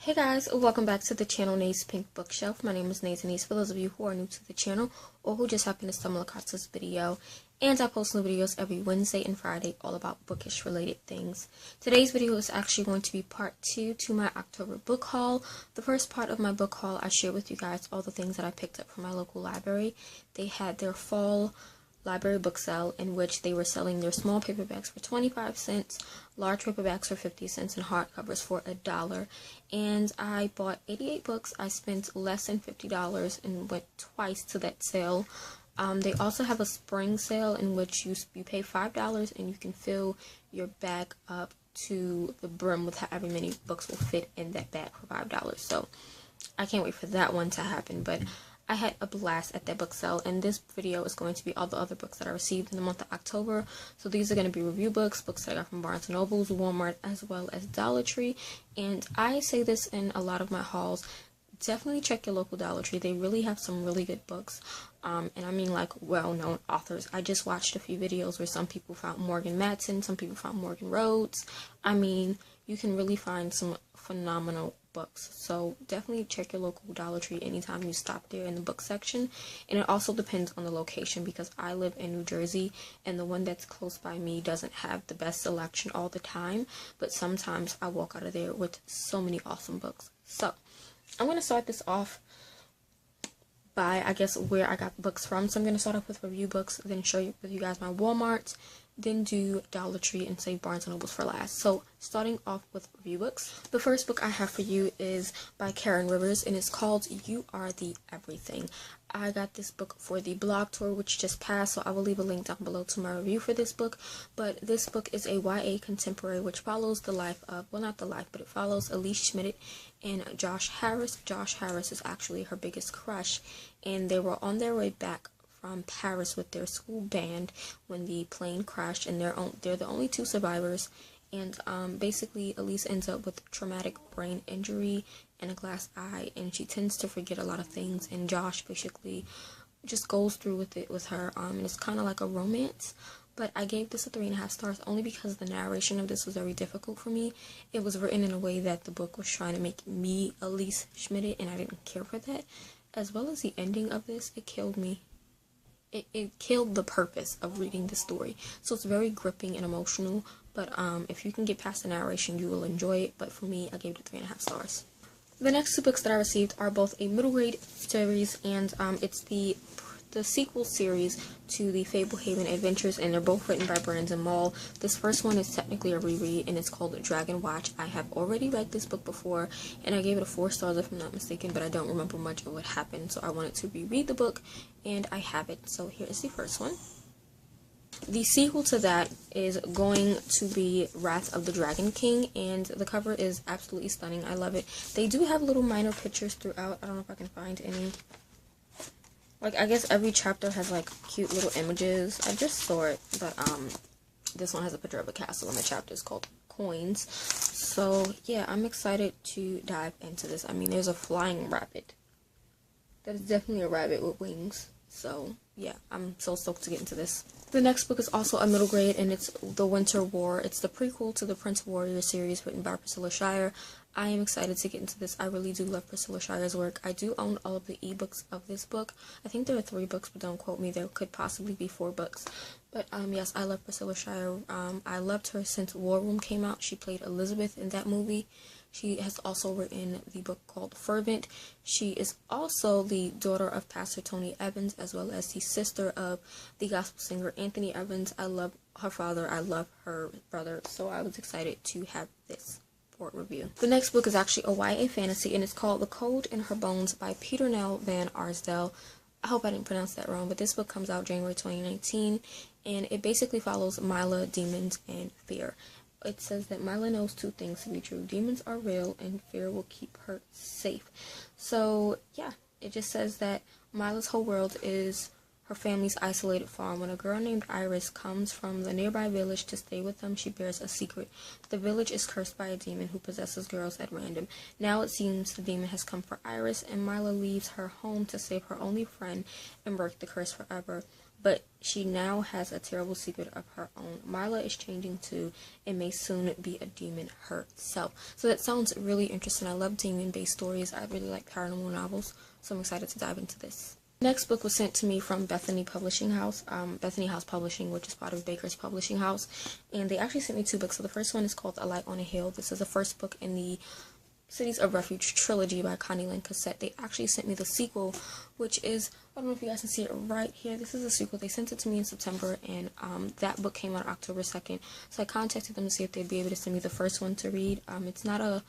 Hey guys, welcome back to the channel Nate's Pink Bookshelf. My name is Nate Denise. For those of you who are new to the channel or who just happen to stumble across this video, and I post new videos every Wednesday and Friday all about bookish related things. Today's video is actually going to be part 2 to my October book haul. The first part of my book haul, I share with you guys all the things that I picked up from my local library. They had their fall library book sale in which they were selling their small paperbacks for 25 cents, large paperbacks for 50 cents, and hardcovers for $1. And I bought 88 books. I spent less than $50 and went twice to that sale. They also have a spring sale in which you pay $5 and you can fill your bag up to the brim with however many books will fit in that bag for $5. So I can't wait for that one to happen, but I had a blast at that book sale, and this video is going to be all the other books that I received in the month of October. So these are going to be review books that I got from Barnes & Nobles, Walmart, as well as Dollar Tree. And I say this in a lot of my hauls, definitely check your local Dollar Tree. They really have some really good books, and I mean like well-known authors. I just watched a few videos where some people found Morgan Matson, some people found Morgan Rhodes. I mean, you can really find some phenomenal books. So definitely check your local Dollar Tree anytime you stop there in the book section. And it also depends on the location, because I live in New Jersey and the one that's close by me doesn't have the best selection all the time, but sometimes I walk out of there with so many awesome books. So I'm going to start this off by, I guess, where I got books from. So I'm going to start off with review books, then show you with you guys my Walmart, then do Dollar Tree, and save Barnes & Nobles for last. So starting off with review books, the first book I have for you is by Karen Rivers, and it's called You Are the Everything. I got this book for the blog tour which just passed, so I will leave a link down below to my review for this book. But this book is a YA contemporary which follows the life of, well, not the life, but it follows Elise Schmidt and Josh Harris. Josh Harris is actually her biggest crush, and they were on their way back from Paris with their school band when the plane crashed, and they're the only two survivors. And basically Elise ends up with traumatic brain injury and a glass eye, and she tends to forget a lot of things, and Josh basically just goes through with it with her, and it's kind of like a romance. But I gave this a 3.5 stars only because the narration of this was very difficult for me. It was written in a way that the book was trying to make me Elise Schmidt, and I didn't care for that. As well as the ending of this, it killed me. It killed the purpose of reading the story. So it's very gripping and emotional, but if you can get past the narration, you will enjoy it. But for me, I gave it 3.5 stars. The next 2 books that I received are both a middle grade series, and it's the sequel series to the Fablehaven Adventures, and they're both written by Brandon Mull. This first one is technically a reread, and it's called Dragon Watch. I have already read this book before, and I gave it a 4 stars if I'm not mistaken, but I don't remember much of what happened, so I wanted to reread the book, and I have it. So here is the first one. The sequel to that is going to be Wrath of the Dragon King, and the cover is absolutely stunning. I love it. They do have little minor pictures throughout. I don't know if I can find any. Like, I guess every chapter has, like, cute little images. I just saw it, but, this one has a picture of a castle, and the chapter is called Coins. So, yeah, I'm excited to dive into this. I mean, there's a flying rabbit. That is definitely a rabbit with wings. So, yeah, I'm so stoked to get into this. The next book is also a middle grade, and it's The Winter War. It's the prequel to the Prince Warrior series written by Priscilla Shirer. I am excited to get into this. I really do love Priscilla Shirer's work. I do own all of the ebooks of this book. I think there are 3 books, but don't quote me. There could possibly be 4 books. But yes, I love Priscilla Shirer. I loved her since War Room came out. She played Elizabeth in that movie. She has also written the book called Fervent. She is also the daughter of Pastor Tony Evans, as well as the sister of the gospel singer Anthony Evans. I love her father. I love her brother. So I was excited to have this for review. The next book is actually a YA fantasy, and it's called The Code in Her Bones by Peter Nell Van Arsdale. I hope I didn't pronounce that wrong, but this book comes out January 2019, and it basically follows Mila, demons, and fear. It says that Mila knows 2 things to be true. Demons are real, and fear will keep her safe. So, yeah, it just says that Mila's whole world is her family's isolated farm. When a girl named Iris comes from the nearby village to stay with them, she bears a secret. The village is cursed by a demon who possesses girls at random. Now it seems the demon has come for Iris, and Mila leaves her home to save her only friend and break the curse forever. but she now has a terrible secret of her own. Marla is changing too and may soon be a demon herself. So that sounds really interesting. I love demon-based stories. I really like paranormal novels, so I'm excited to dive into this. Next book was sent to me from Bethany Publishing House, Bethany House Publishing, which is part of Baker's Publishing House, and they actually sent me 2 books. So the first one is called A Light on a Hill. This is the first book in the Cities of Refuge trilogy by Connie Lynn Cassette. They actually sent me the sequel, which is, I don't know if you guys can see it right here. This is a sequel. They sent it to me in September, and that book came out October 2nd. So I contacted them to see if they'd be able to send me the first one to read. It's not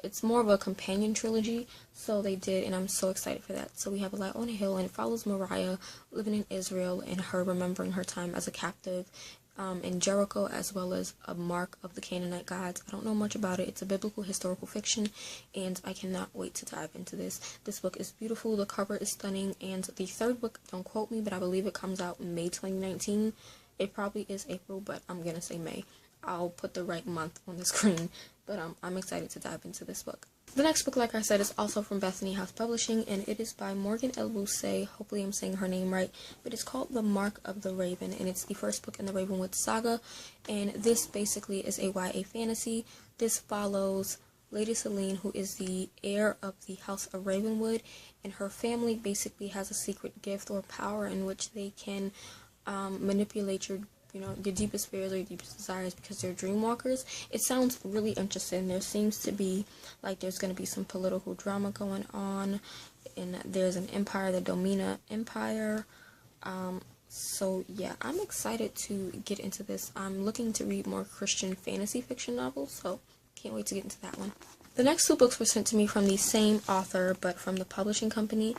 it's more of a companion trilogy, so they did, and I'm so excited for that. So we have A Light on a Hill, and it follows Mariah living in Israel and her remembering her time as a captive in Jericho, as well as a mark of the Canaanite gods. I don't know much about it. It's a biblical historical fiction, and I cannot wait to dive into this. This book is beautiful. The cover is stunning, and the third book, don't quote me, but I believe it comes out May 2019. It probably is April, but I'm gonna say May. I'll put the right month on the screen, but I'm excited to dive into this book. The next book, like I said, is also from Bethany House Publishing, and it is by Morgan L. Bousset. Hopefully I'm saying her name right, but it's called The Mark of the Raven, and it's the first book in the Ravenwood saga, and this basically is a YA fantasy. This follows Lady Selene, who is the heir of the House of Ravenwood, and her family basically has a secret gift or power in which they can manipulate your deepest fears or your deepest desires, because they're dream walkers. It sounds really interesting. There seems to be like there's going to be some political drama going on, and there's an empire, the Domina Empire. So yeah, I'm excited to get into this. I'm looking to read more Christian fantasy fiction novels, so can't wait to get into that one. The next 2 books were sent to me from the same author, but from the publishing company.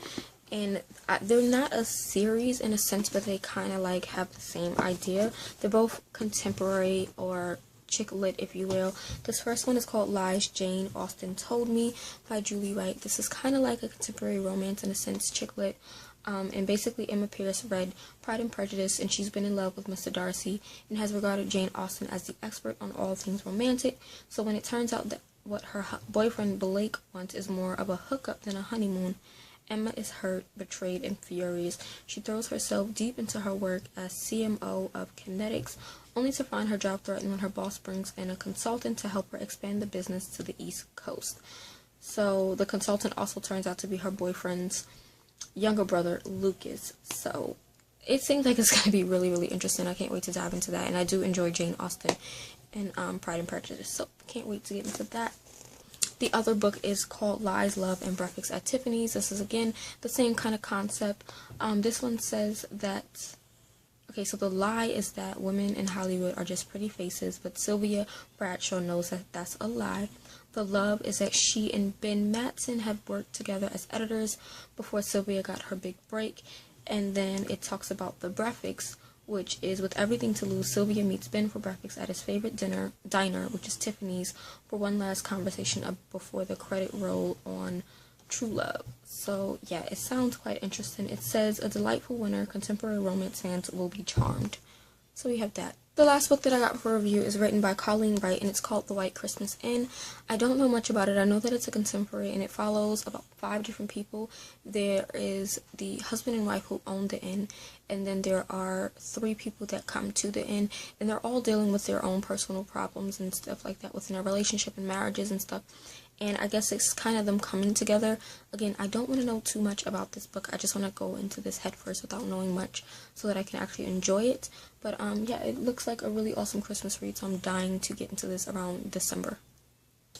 And they're not a series in a sense, but they kind of like have the same idea. They're both contemporary or chick lit, if you will. This first one is called Lies Jane Austen Told Me by Julie Wright. This is kind of like a contemporary romance in a sense, chick lit. And basically Emma Pierce read Pride and Prejudice, and she's been in love with Mr. Darcy and has regarded Jane Austen as the expert on all things romantic. So when it turns out that what her boyfriend Blake wants is more of a hookup than a honeymoon, Emma is hurt, betrayed, and furious. She throws herself deep into her work as CMO of Kinetics, only to find her job threatened when her boss brings in a consultant to help her expand the business to the East Coast. So the consultant also turns out to be her boyfriend's younger brother, Lucas. So it seems like it's going to be really, really interesting. I can't wait to dive into that. And I do enjoy Jane Austen and Pride and Prejudice, so can't wait to get into that. The other book is called Lies, Love, and Breakfast at Tiffany's. This is, again, the same kind of concept. This one says that, okay, so the lie is that women in Hollywood are just pretty faces, but Sylvia Bradshaw knows that that's a lie. The love is that she and Ben Matson have worked together as editors before Sylvia got her big break. And then it talks about the breakfast, which is with everything to lose, Sylvia meets Ben for breakfast at his favorite diner, which is Tiffany's, for one last conversation before the credit roll on True Love. So yeah, it sounds quite interesting. It says a delightful winter, contemporary romance fans will be charmed. So we have that. The last book that I got for review is written by Colleen Wright, and it's called The White Christmas Inn. I don't know much about it. I know that it's a contemporary, and it follows about 5 different people. There is the husband and wife who own the inn, and then there are 3 people that come to the inn, and they're all dealing with their own personal problems and stuff like that within their relationship and marriages and stuff. And I guess it's kind of them coming together. Again, I don't want to know too much about this book. I just want to go into this head first without knowing much so that I can actually enjoy it. But yeah, it looks like a really awesome Christmas read, so I'm dying to get into this around December.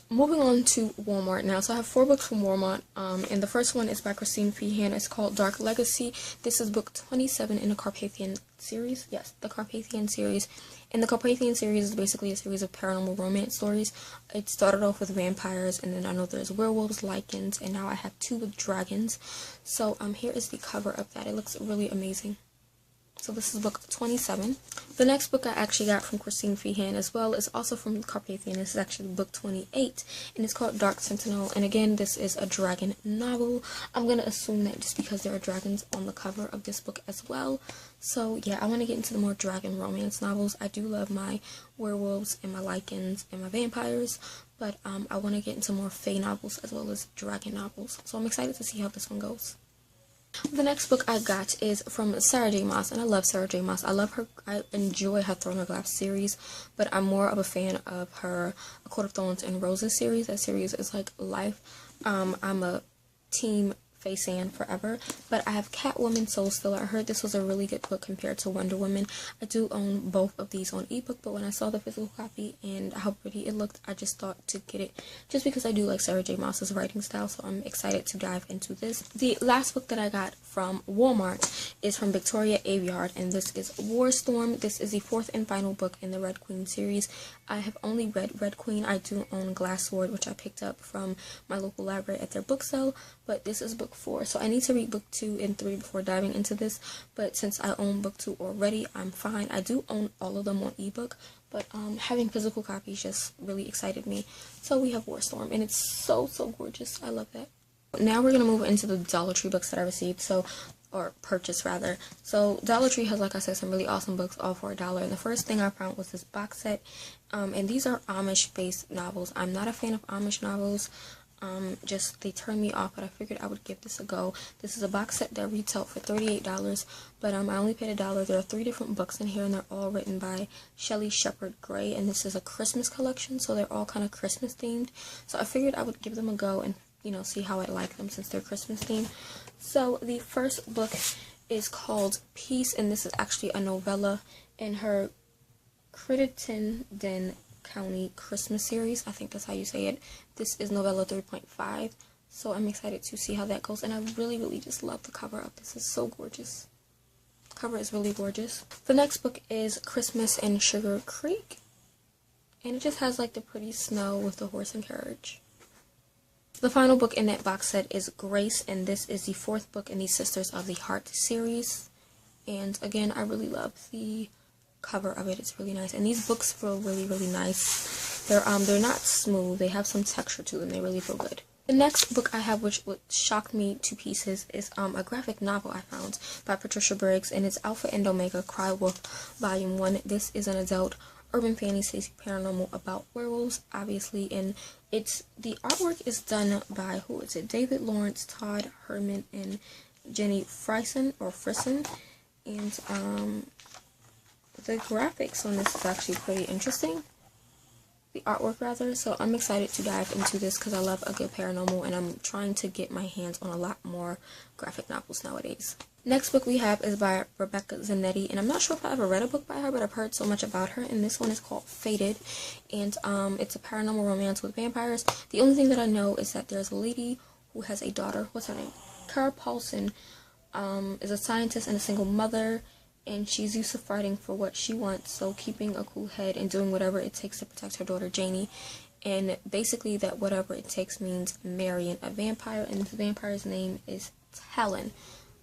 Moving on to Walmart now. So I have 4 books from Walmart, and the first one is by Christine Feehan. It's called Dark Legacy. This is book 27 in the Carpathian series. Yes, the Carpathian series. And the Carpathian series is basically a series of paranormal romance stories. It started off with vampires, and then I know there's werewolves, lycans, and now I have 2 with dragons. So here is the cover of that. It looks really amazing. So this is book 27. The next book I actually got from Christine Feehan as well is also from Carpathian. This is actually book 28, and it's called Dark Sentinel. And again, this is a dragon novel. I'm going to assume that just because there are dragons on the cover of this book as well. So yeah, I want to get into the more dragon romance novels. I do love my werewolves and my lycans and my vampires, but I want to get into more fae novels as well as dragon novels. So I'm excited to see how this one goes. The next book I got is from Sarah J Maas, and I love Sarah J Maas. I love her. I enjoy her Throne of Glass series, but I'm more of a fan of her A Court of Thorns and Roses series. That series is like life. I'm a team Faison forever, but I have Catwoman Soul Stiller. I heard this was a really good book compared to Wonder Woman. I do own both of these on ebook, but when I saw the physical copy and how pretty it looked, I just thought to get it just because I do like Sarah J Maas's writing style, so I'm excited to dive into this. The last book that I got from Walmart is from Victoria Aveyard, and this is War Storm. This is the fourth and final book in the Red Queen series. I have only read Red Queen. I do own Glass Sword, which I picked up from my local library at their book sale, but this is book 4, so I need to read book 2 and 3 before diving into this, but since I own book 2 already, I'm fine. I do own all of them on ebook, but having physical copies just really excited me. So we have War Storm, and it's so gorgeous. I love that. Now we're going to move into the Dollar Tree books that I received, or purchased rather. So Dollar Tree has, like I said, some really awesome books, all for $1. And the first thing I found was this box set, and these are Amish-based novels. I'm not a fan of Amish novels. Just they turned me off, but I figured I would give this a go. This is a box set that retailed for $38, but I only paid $1. There are 3 different books in here, and they're all written by Shelley Shepherd Gray, and this is a Christmas collection, so they're all kind of Christmas themed. So I figured I would give them a go and see how I like them since they're Christmas themed. So the first book is called Peace, and this is actually a novella in her Crittenden County Christmas series. I think that's how you say it. This is novella 3.5, so I'm excited to see how that goes, and I really just love the cover of this. It's so gorgeous. The cover is really gorgeous. The next book is Christmas in Sugar Creek, and it just has like the pretty snow with the horse and carriage. The final book in that box set is Grace, and this is the 4th book in the Sisters of the Heart series. And again, I really love the cover of it. It's really nice, and these books feel really nice. They're not smooth. They have some texture to them. They really feel good. The next book I have, which shocked me to pieces, is a graphic novel I found by Patricia Briggs, and it's Alpha and Omega Cry Wolf Volume 1. This is an adult urban fantasy paranormal about werewolves, obviously, and the artwork is done by, who is it? David Lawrence, Todd Herman, and Jenny Frisson, and the graphics on this is actually pretty interesting. The artwork rather, so I'm excited to dive into this because I love a good paranormal, and I'm trying to get my hands on a lot more graphic novels nowadays. Next book we have is by Rebecca Zanetti, and I'm not sure if I ever read a book by her, but I've heard so much about her, and this one is called Fated, and it's a paranormal romance with vampires. The only thing that I know is that there's a lady who has a daughter. What's her name? Cara Paulson is a scientist and a single mother, and she's used to fighting for what she wants, so keeping a cool head and doing whatever it takes to protect her daughter Janie. And basically that whatever it takes means marrying a vampire, and this vampire's name is Talon.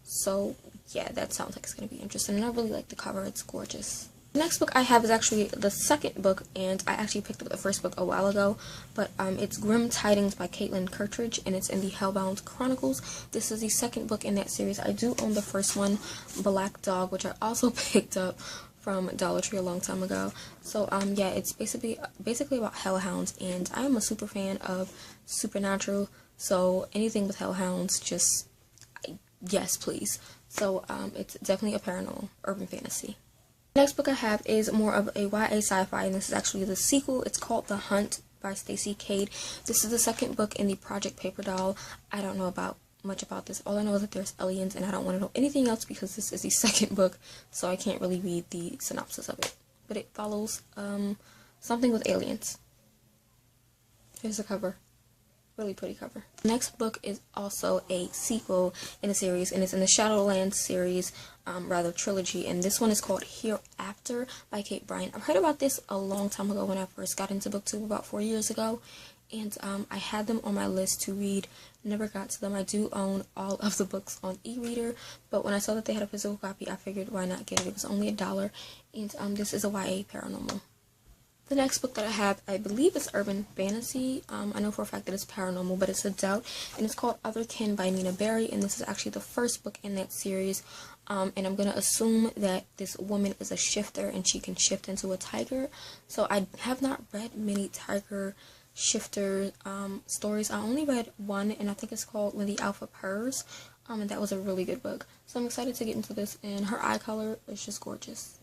So yeah, that sounds like it's going to be interesting, and I really like the cover. It's gorgeous. The next book I have is actually the second book, and I actually picked up the first book a while ago, but it's Grim Tidings by Caitlin Kirtridge, and it's in the Hellbound Chronicles. This is the second book in that series. I do own the first one, Black Dog, which I also picked up from Dollar Tree a long time ago. So yeah, it's basically about hellhounds, and I am a super fan of supernatural, so anything with hellhounds, just yes please. So it's definitely a paranormal urban fantasy. The next book I have is more of a YA sci-fi, and this is actually the sequel. It's called The Hunt by Stacey Cade. This is the second book in the Project Paper Doll. I don't know much about this. All I know is that there's aliens, and I don't want to know anything else because this is the second book, so I can't really read the synopsis of it. But it follows something with aliens. Here's the cover. Really pretty cover. The next book is also a sequel in a series, and it's in the Shadowlands series, rather trilogy, and this one is called Hereafter by Kate Bryant. I've heard about this a long time ago when I first got into booktube about 4 years ago, and I had them on my list to read, never got to them. I do own all of the books on e-reader, but when I saw that they had a physical copy, I figured why not get it. It was only $1, and this is a YA paranormal. The next book that I have, I believe it's urban fantasy. I know for a fact that it's paranormal, but it's adult, and it's called Other Kin by Nina Berry, and this is actually the first book in that series. And I'm going to assume that this woman is a shifter, and she can shift into a tiger. So I have not read many tiger shifter stories. I only read one, and I think it's called When the Alpha Purrs. And that was a really good book. So I'm excited to get into this, and her eye color is just gorgeous.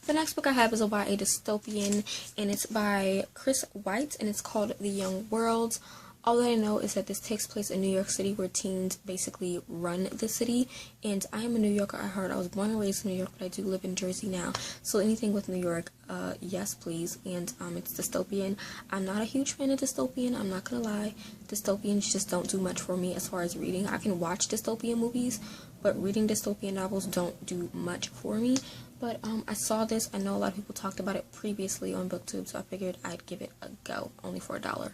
The next book I have is a YA dystopian, and it's by Chris White, and it's called The Young World. All that I know is that this takes place in New York City, where teens basically run the city. And I am a New Yorker at heart. I was born and raised in New York, but I do live in Jersey now. So anything with New York, yes please. And it's dystopian. I'm not a huge fan of dystopian, I'm not gonna lie. Dystopians just don't do much for me as far as reading. I can watch dystopian movies, but reading dystopian novels don't do much for me. But I saw this. I know a lot of people talked about it previously on BookTube, so I figured I'd give it a go, only for $1.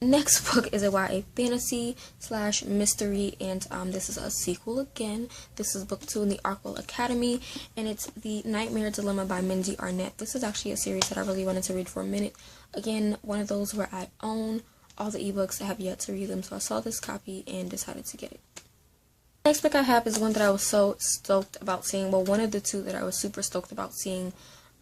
Next book is a YA fantasy / mystery, and this is a sequel again. This is book 2 in the Arkwell Academy, and it's The Nightmare Dilemma by Mindy Arnett. This is actually a series that I really wanted to read for a minute. Again, one of those where I own all the ebooks. I have yet to read them, so I saw this copy and decided to get it. Next book I have is one that I was so stoked about seeing. Well, one of the two that I was super stoked about seeing.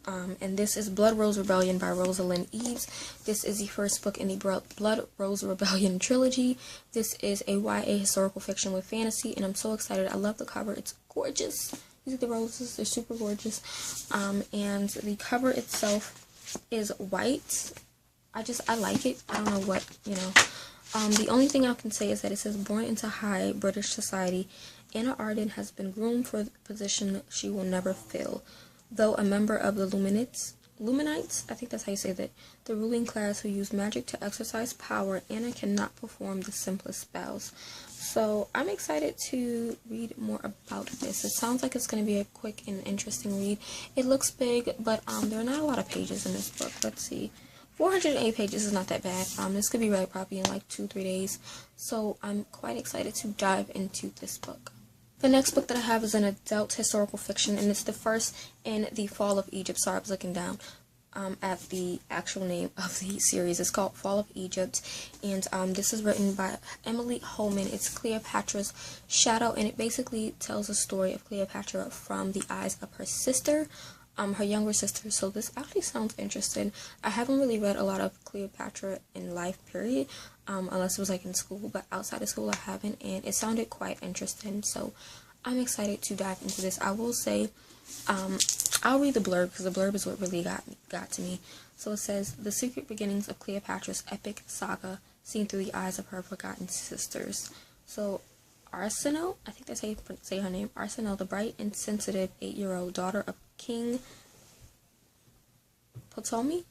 And this is Blood Rose Rebellion by Rosalind Eves. This is the first book in the Blood Rose Rebellion trilogy. This is a YA historical fiction with fantasy, and I'm so excited. I love the cover. It's gorgeous. You see the roses? They're super gorgeous. And the cover itself is white. I like it. I don't know what, the only thing I can say is that it says, born into high British society, Anna Arden has been groomed for the position she will never fill. Though a member of the Luminites, I think that's how you say that, the ruling class who use magic to exercise power, Anna cannot perform the simplest spells. So I'm excited to read more about this. It sounds like it's going to be a quick and interesting read. It looks big, but there are not a lot of pages in this book. Let's see. 408 pages is not that bad. This could be read probably in like 2-3 days. So I'm quite excited to dive into this book. The next book that I have is an adult historical fiction, and it's the first in the Fall of Egypt. Sorry, I was looking down at the actual name of the series. It's called Fall of Egypt, and this is written by Emily Holman. It's Cleopatra's Shadow, and it basically tells a story of Cleopatra from the eyes of her sister, her younger sister. So this actually sounds interesting. I haven't really read a lot of Cleopatra in life, period, unless it was like in school, but outside of school I haven't, and it sounded quite interesting, so I'm excited to dive into this. I will say, I'll read the blurb, because the blurb is what really got to me. So it says, the secret beginnings of Cleopatra's epic saga, seen through the eyes of her forgotten sisters. So Arsinoe, I think that's how you say her name, Arsinoe, the bright and sensitive 8-year-old daughter of King Ptolemy,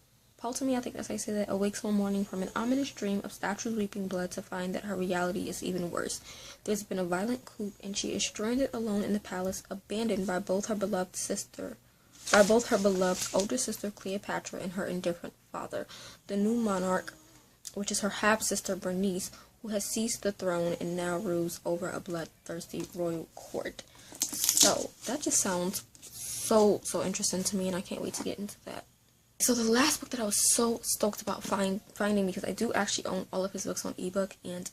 I think that's how you say that, awakes one morning from an ominous dream of statues weeping blood to find that her reality is even worse. There's been a violent coup, and she is stranded alone in the palace, abandoned by both her beloved older sister Cleopatra and her indifferent father, the new monarch, which is her half-sister Bernice, who has seized the throne and now rules over a bloodthirsty royal court. So that just sounds so interesting to me, and I can't wait to get into that. So the last book that I was so stoked about finding, because I do actually own all of his books on ebook, and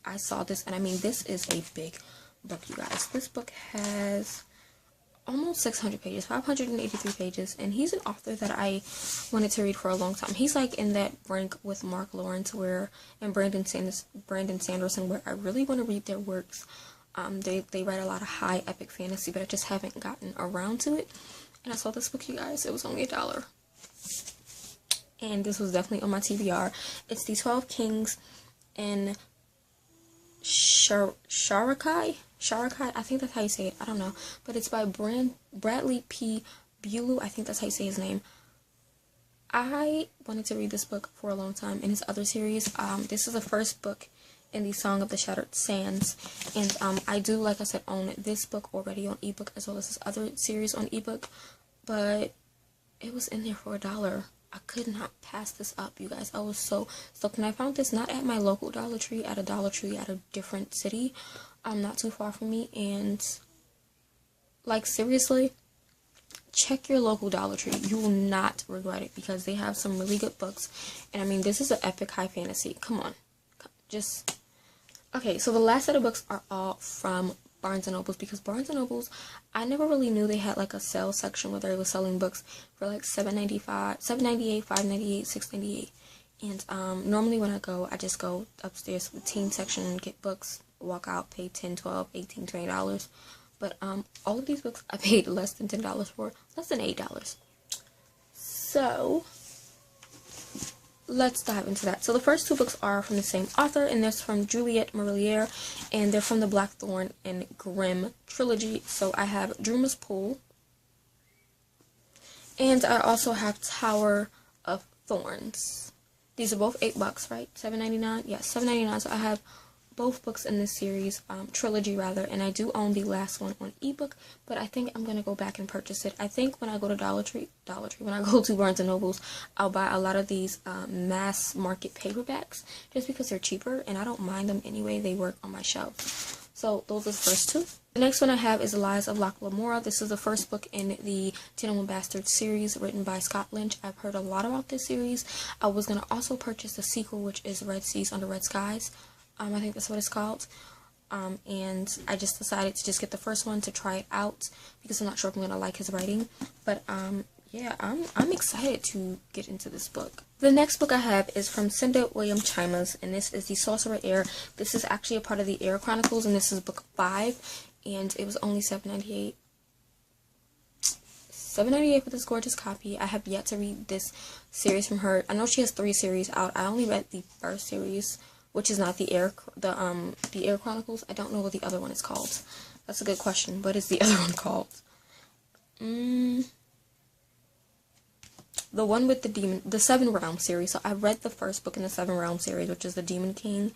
I saw this, and I mean, this is a big book, you guys. This book has almost 600 pages, 583 pages, and he's an author that I wanted to read for a long time. He's like in that rank with Mark Lawrence and Brandon Sanderson, where I really want to read their works. They write a lot of high epic fantasy, but I just haven't gotten around to it. And I saw this book, you guys. It was only $1. And this was definitely on my TBR. It's The 12 Kings in Sharakai, I think that's how you say it. I don't know. But it's by Bradley P. Bulu. I think that's how you say his name. I wanted to read this book for a long time in his other series. This is the first book in the Song of the Shattered Sands. And I do, like I said, own this book already on ebook, as well as his other series on ebook. But it was in there for $1. I could not pass this up, you guys. I was so stoked. And I found this not at my local Dollar Tree, at a Dollar Tree at a different city, not too far from me. And like, seriously, check your local Dollar Tree. You will not regret it, because they have some really good books. And I mean, this is an epic high fantasy. Come on, just okay. So the last set of books are all from Barnes & Nobles, because Barnes & Nobles, I never really knew they had like a sale section where they were selling books for like $7.98, $5.98, $6.98. And normally when I go, I just go upstairs to the teen section and get books walk out, pay $10, $12, $18, $20. But all of these books I paid less than $10 for, less than $8. So let's dive into that. So the first two books are from the same author, and they're from Juliette Marillier, and they're from the Blackthorn and Grimm trilogy. So I have Dreamer's Pool, and I also have Tower of Thorns. These are both $8, right? $7.99? Yes, $7.99. So I have both books in this series, trilogy rather, and I do own the last one on ebook, but I think I'm going to go back and purchase it. I think when I go to Dollar Tree, when I go to Barnes & Nobles, I'll buy a lot of these mass market paperbacks, just because they're cheaper, and I don't mind them anyway. They work on my shelf. So those are the first two. The next one I have is The Lies of Locke Lamora. This is the first book in the 1001 Bastards series, written by Scott Lynch. I've heard a lot about this series. I was going to also purchase the sequel, which is Red Seas Under Red Skies. I think that's what it's called. And I just decided to just get the first one to try it out, because I'm not sure if I'm going to like his writing. But yeah, I'm excited to get into this book. The next book I have is from Cinda William Chimas, and this is The Sorcerer Heir. This is actually a part of the Heir Chronicles, and this is book 5, and it was only $7.98. $7.98 for this gorgeous copy. I have yet to read this series from her. I know she has 3 series out. I only read the first series, which is not the Heir Chronicles. I don't know what the other one is called. That's a good question. What is the other one called? The one with the Seven Realms series. So I read the first book in the Seven Realms series, which is the Demon King.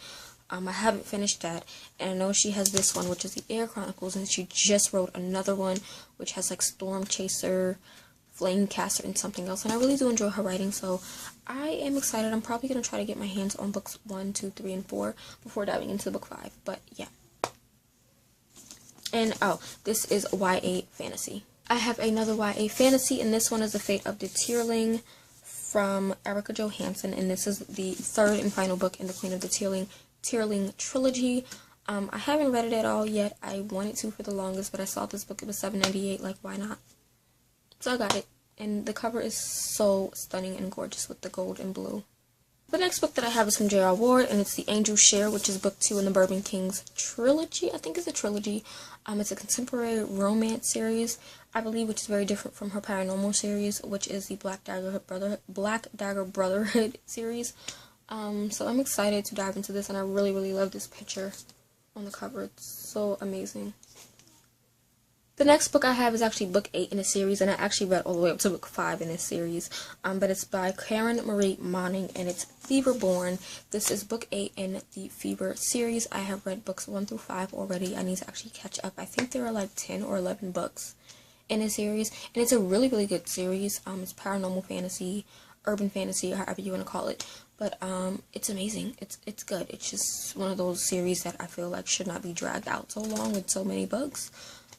I haven't finished that, and I know she has this one, which is the Heir Chronicles, and she just wrote another one, which has like Storm Chaser, Flame Caster, and something else, and I really do enjoy her writing, so I am excited. I'm probably going to try to get my hands on books 1, 2, 3, and 4 before diving into book 5, but yeah. And oh, this is YA Fantasy. I have another YA Fantasy, and this one is The Fate of the Tearling from Erica Johansson, and this is the 3rd and final book in the Queen of the Tearling trilogy. I haven't read it at all yet. I wanted to for the longest, but I saw this book. It was $7.98. Like, why not? So I got it. And the cover is so stunning and gorgeous with the gold and blue. The next book that I have is from J.R. Ward, and it's The Angel's Share, which is book 2 in the Bourbon Kings trilogy. I think it's a trilogy. It's a contemporary romance series, I believe, which is very different from her paranormal series, which is the Black Dagger Brotherhood series. So I'm excited to dive into this, and I really, really love this picture on the cover. It's so amazing. The next book I have is actually book 8 in the series, and I actually read all the way up to book 5 in this series. But it's by Karen Marie Monning, and it's Feverborn. This is book 8 in the Fever series. I have read books 1 through 5 already. I need to actually catch up. I think there are like 10 or 11 books in this series, and it's a really, really good series. It's paranormal fantasy, urban fantasy, however you want to call it. But it's amazing. It's good. It's just one of those series that I feel like should not be dragged out so long with so many books.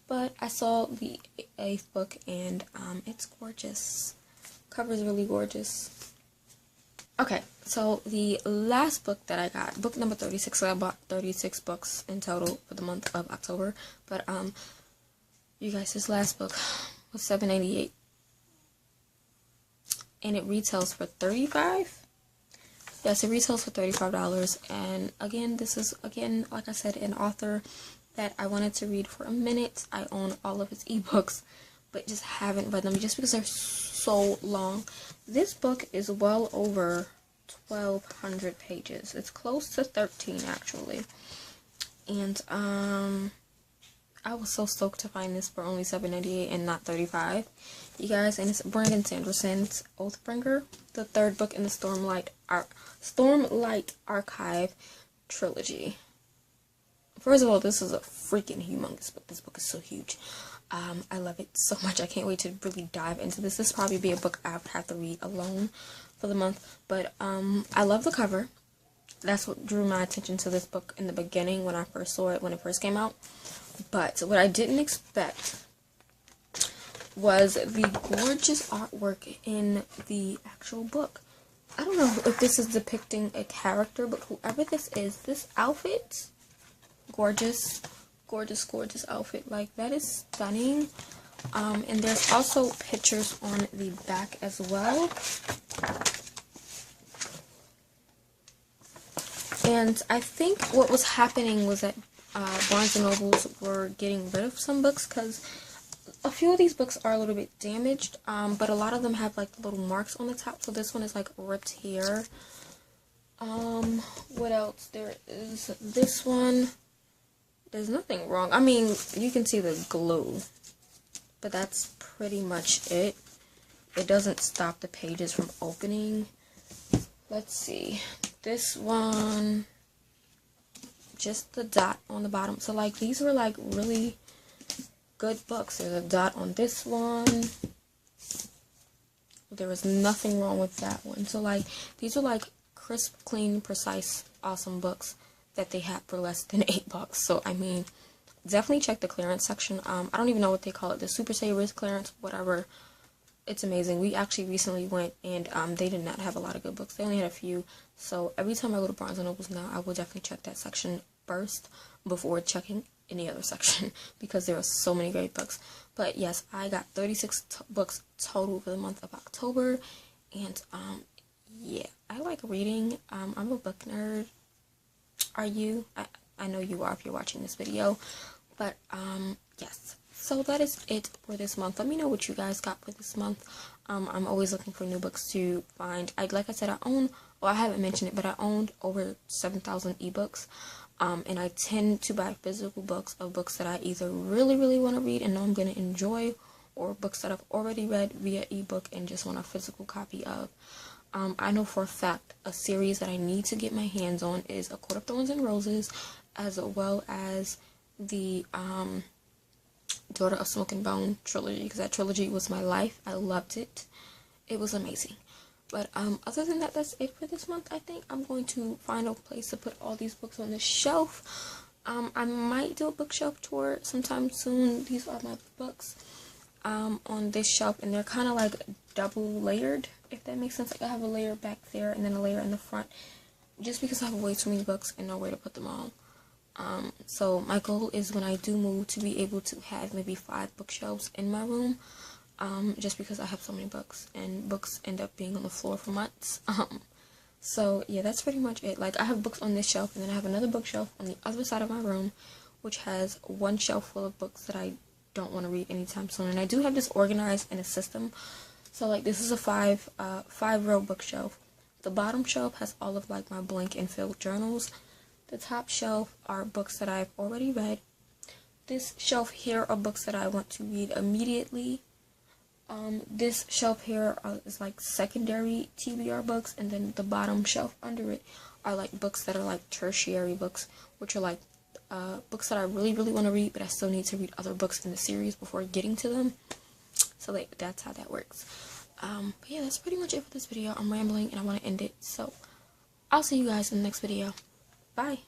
But I saw the 8th book, and it's gorgeous. Cover is really gorgeous. Okay, so the last book that I got, book number 36. So I bought 36 books in total for the month of October. But you guys, this last book was $7.98, and it retails for $35. Yes, it retails for $35, and again, this is, like I said, an author that I wanted to read for a minute. I own all of his ebooks, but just haven't read them just because they're so long. This book is well over 1,200 pages. It's close to 13, actually, and I was so stoked to find this for only $7.98 and not $35, you guys. And it's Brandon Sanderson's Oathbringer, the 3rd book in the Stormlight Archive trilogy. First of all, this is a freaking humongous book. This book is so huge. I love it so much. I can't wait to really dive into this. This will probably be a book I would have to read alone for the month. But I love the cover. That's what drew my attention to this book in the beginning when I first saw it, when it first came out. But what I didn't expect was the gorgeous artwork in the actual book. I don't know if this is depicting a character, but whoever this is, this outfit, gorgeous, gorgeous, gorgeous outfit. Like, that is stunning. And there's also pictures on the back as well. And I think what was happening was that Barnes & Nobles were getting rid of some books because a few of these books are a little bit damaged, but a lot of them have like little marks on the top. So this one is like ripped here. What else? There is this one. There's nothing wrong. I mean, you can see the glue, but that's pretty much it. It doesn't stop the pages from opening. Let's see. This one, just the dot on the bottom. So like these were like really good books. There's a dot on this one. There was nothing wrong with that one. So like these are like crisp, clean, precise, awesome books that they had for less than $8. So I mean, definitely check the clearance section. I don't even know what they call it, the Super Savers clearance, whatever. It's amazing. We actually recently went and they did not have a lot of good books. They only had a few. So every time I go to Barnes & Nobles now, I will definitely check that section first before checking any other section because there are so many great books. But yes, I got 36 books total for the month of October. And yeah, I like reading. I'm a book nerd. Are you? I know you are if you're watching this video. But yes. So that is it for this month. Let me know what you guys got for this month. I'm always looking for new books to find. Like I said, I own, well, I haven't mentioned it, but I owned over 7,000 ebooks. And I tend to buy physical books of books that I either really, really want to read and know I'm going to enjoy, or books that I've already read via ebook and just want a physical copy of. I know for a fact a series that I need to get my hands on is A Court of Thorns and Roses, as well as the Daughter of Smoke and Bone trilogy, because that trilogy was my life. I loved it. It was amazing. But other than that, that's it for this month. I think I'm going to find a place to put all these books on the shelf. I might do a bookshelf tour sometime soon. These are my books on this shelf, and they're kind of like double layered, if that makes sense. Like I have a layer back there and then a layer in the front, just because I have way too many books and nowhere to put them all. So my goal is when I do move to be able to have maybe 5 bookshelves in my room, just because I have so many books and books end up being on the floor for months. So yeah, that's pretty much it. Like I have books on this shelf, and then I have another bookshelf on the other side of my room, which has one shelf full of books that I don't want to read anytime soon. And I do have this organized in a system. So like this is a 5-row bookshelf. The bottom shelf has all of like my blank and filled journals. The top shelf are books that I've already read. This shelf here are books that I want to read immediately. This shelf here is like secondary TBR books, and then the bottom shelf under it are like books that are like tertiary books, which are like books that I really, really want to read, but I still need to read other books in the series before getting to them. So like, that's how that works. But yeah, that's pretty much it for this video. I'm rambling and I want to end it. So I'll see you guys in the next video. Bye.